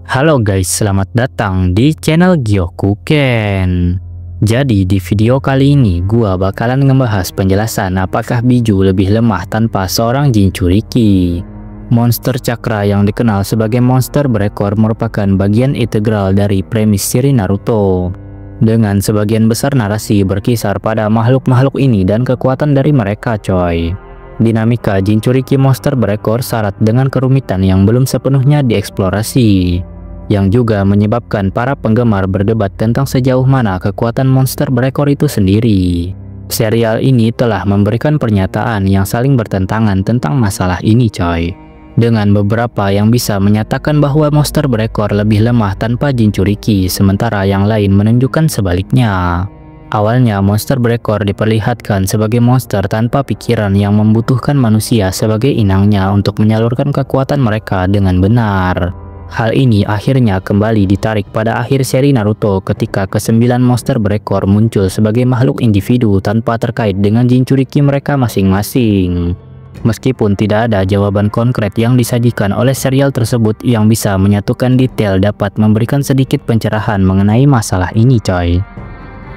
Halo guys, selamat datang di channel Gyokuken. Jadi di video kali ini gua bakalan ngebahas penjelasan apakah Biju lebih lemah tanpa seorang Jinchuriki. Monster Cakra yang dikenal sebagai monster berekor merupakan bagian integral dari premis seri Naruto. Dengan sebagian besar narasi berkisar pada makhluk-makhluk ini dan kekuatan dari mereka coy. Dinamika Jinchuriki monster berekor syarat dengan kerumitan yang belum sepenuhnya dieksplorasi, yang juga menyebabkan para penggemar berdebat tentang sejauh mana kekuatan monster berekor itu sendiri. Serial ini telah memberikan pernyataan yang saling bertentangan tentang masalah ini coy, dengan beberapa yang bisa menyatakan bahwa monster berekor lebih lemah tanpa Jinchuriki, sementara yang lain menunjukkan sebaliknya. Awalnya monster berekor diperlihatkan sebagai monster tanpa pikiran yang membutuhkan manusia sebagai inangnya untuk menyalurkan kekuatan mereka dengan benar. Hal ini akhirnya kembali ditarik pada akhir seri Naruto ketika ke-9 monster berekor muncul sebagai makhluk individu tanpa terkait dengan Jinchuriki mereka masing-masing. Meskipun tidak ada jawaban konkret yang disajikan oleh serial tersebut yang bisa menyatukan detail, dapat memberikan sedikit pencerahan mengenai masalah ini coy.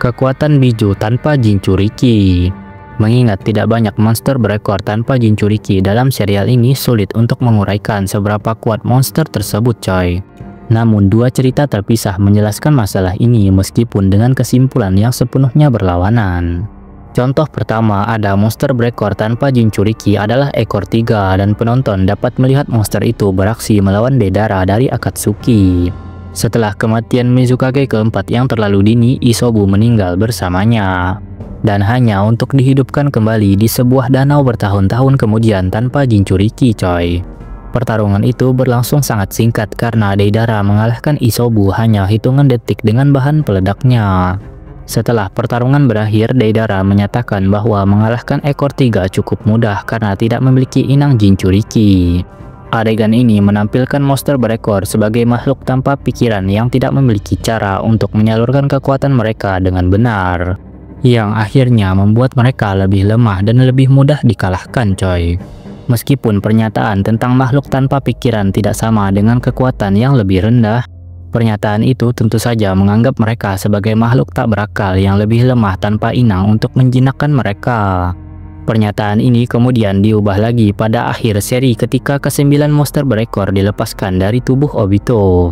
Kekuatan Biju tanpa Jinchuriki. Mengingat tidak banyak monster berekor tanpa Jinchuriki dalam serial ini, sulit untuk menguraikan seberapa kuat monster tersebut coy. Namun dua cerita terpisah menjelaskan masalah ini meskipun dengan kesimpulan yang sepenuhnya berlawanan. Contoh pertama, ada monster berekor tanpa Jinchuriki adalah ekor 3 dan penonton dapat melihat monster itu beraksi melawan Deidara dari Akatsuki. Setelah kematian Mizukage keempat yang terlalu dini, Isobu meninggal bersamanya, dan hanya untuk dihidupkan kembali di sebuah danau bertahun-tahun kemudian tanpa Jinchuriki coy. Pertarungan itu berlangsung sangat singkat karena Deidara mengalahkan Isobu hanya hitungan detik dengan bahan peledaknya. Setelah pertarungan berakhir, Deidara menyatakan bahwa mengalahkan ekor 3 cukup mudah karena tidak memiliki inang Jinchuriki. Adegan ini menampilkan monster berekor sebagai makhluk tanpa pikiran yang tidak memiliki cara untuk menyalurkan kekuatan mereka dengan benar, yang akhirnya membuat mereka lebih lemah dan lebih mudah dikalahkan coy. Meskipun pernyataan tentang makhluk tanpa pikiran tidak sama dengan kekuatan yang lebih rendah, pernyataan itu tentu saja menganggap mereka sebagai makhluk tak berakal yang lebih lemah tanpa inang untuk menjinakkan mereka. Pernyataan ini kemudian diubah lagi pada akhir seri ketika ke-9 monster berekor dilepaskan dari tubuh Obito.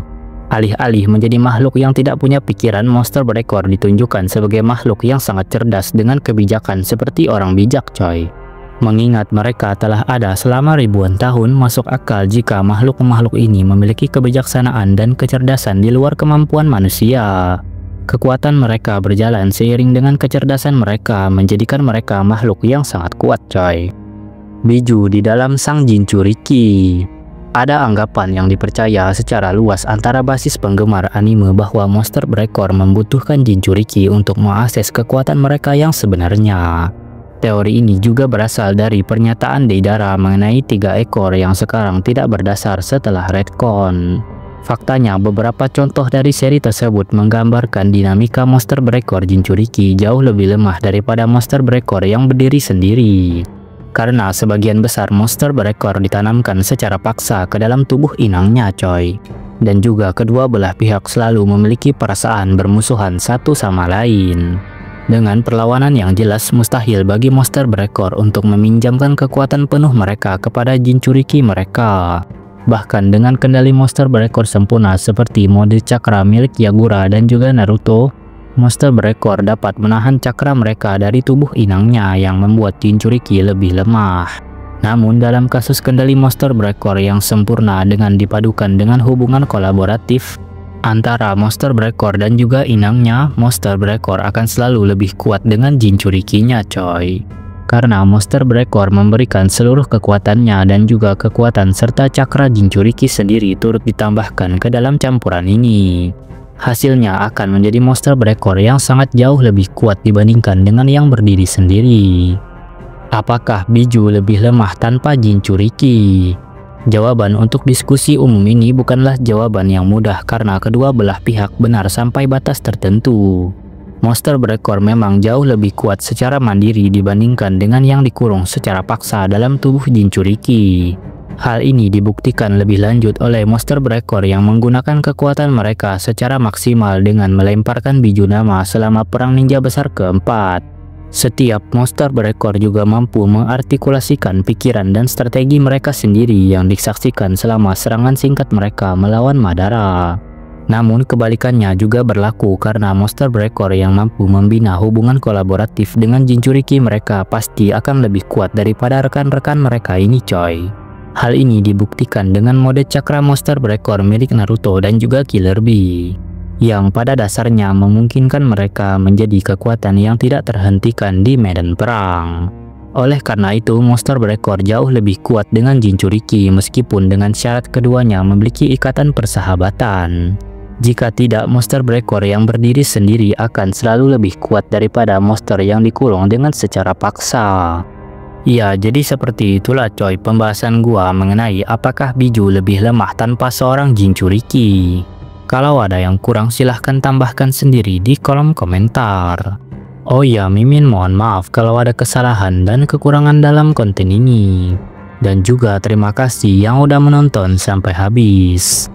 Alih-alih menjadi makhluk yang tidak punya pikiran, monster berekor ditunjukkan sebagai makhluk yang sangat cerdas dengan kebijakan seperti orang bijak coy. Mengingat mereka telah ada selama ribuan tahun, masuk akal jika makhluk-makhluk ini memiliki kebijaksanaan dan kecerdasan di luar kemampuan manusia. Kekuatan mereka berjalan seiring dengan kecerdasan mereka, menjadikan mereka makhluk yang sangat kuat coy. Biju di dalam sang Jinchuriki. Ada anggapan yang dipercaya secara luas antara basis penggemar anime bahwa monster berekor membutuhkan Jinchuriki untuk mengakses kekuatan mereka yang sebenarnya. Teori ini juga berasal dari pernyataan Deidara mengenai 3 ekor yang sekarang tidak berdasar setelah retcon. Faktanya, beberapa contoh dari seri tersebut menggambarkan dinamika monster berekor Jinchuriki jauh lebih lemah daripada monster berekor yang berdiri sendiri. Karena sebagian besar monster berekor ditanamkan secara paksa ke dalam tubuh inangnya coy. Dan juga kedua belah pihak selalu memiliki perasaan bermusuhan satu sama lain. Dengan perlawanan yang jelas, mustahil bagi monster berekor untuk meminjamkan kekuatan penuh mereka kepada Jinchuriki mereka. Bahkan dengan kendali monster berekor sempurna seperti mode cakra milik Yagura dan juga Naruto, monster berekor dapat menahan cakra mereka dari tubuh inangnya yang membuat Jinchuriki lebih lemah. Namun dalam kasus kendali monster berekor yang sempurna dengan dipadukan dengan hubungan kolaboratif antara monster berekor dan juga inangnya, monster berekor akan selalu lebih kuat dengan Jinchurikinya coy. Karena monster berekor memberikan seluruh kekuatannya dan juga kekuatan serta cakra Jinchuriki sendiri turut ditambahkan ke dalam campuran ini. Hasilnya akan menjadi monster berekor yang sangat jauh lebih kuat dibandingkan dengan yang berdiri sendiri. Apakah Biju lebih lemah tanpa Jinchuriki? Jawaban untuk diskusi umum ini bukanlah jawaban yang mudah karena kedua belah pihak benar sampai batas tertentu. Monster berekor memang jauh lebih kuat secara mandiri dibandingkan dengan yang dikurung secara paksa dalam tubuh Jinchuriki. Hal ini dibuktikan lebih lanjut oleh monster berekor yang menggunakan kekuatan mereka secara maksimal dengan melemparkan biju nama selama perang ninja besar keempat. Setiap monster berekor juga mampu mengartikulasikan pikiran dan strategi mereka sendiri yang disaksikan selama serangan singkat mereka melawan Madara. Namun kebalikannya juga berlaku karena monster berekor yang mampu membina hubungan kolaboratif dengan Jinchuriki mereka pasti akan lebih kuat daripada rekan-rekan mereka ini coy. Hal ini dibuktikan dengan mode cakra monster berekor milik Naruto dan juga Killer Bee, yang pada dasarnya memungkinkan mereka menjadi kekuatan yang tidak terhentikan di medan perang. Oleh karena itu, monster berekor jauh lebih kuat dengan Jinchuriki meskipun dengan syarat keduanya memiliki ikatan persahabatan. Jika tidak, monster berekor yang berdiri sendiri akan selalu lebih kuat daripada monster yang dikurung dengan secara paksa. Ya, jadi seperti itulah coy pembahasan gua mengenai apakah Biju lebih lemah tanpa seorang Jinchuriki. Kalau ada yang kurang silahkan tambahkan sendiri di kolom komentar. Oh ya, Mimin mohon maaf kalau ada kesalahan dan kekurangan dalam konten ini. Dan juga terima kasih yang udah menonton sampai habis.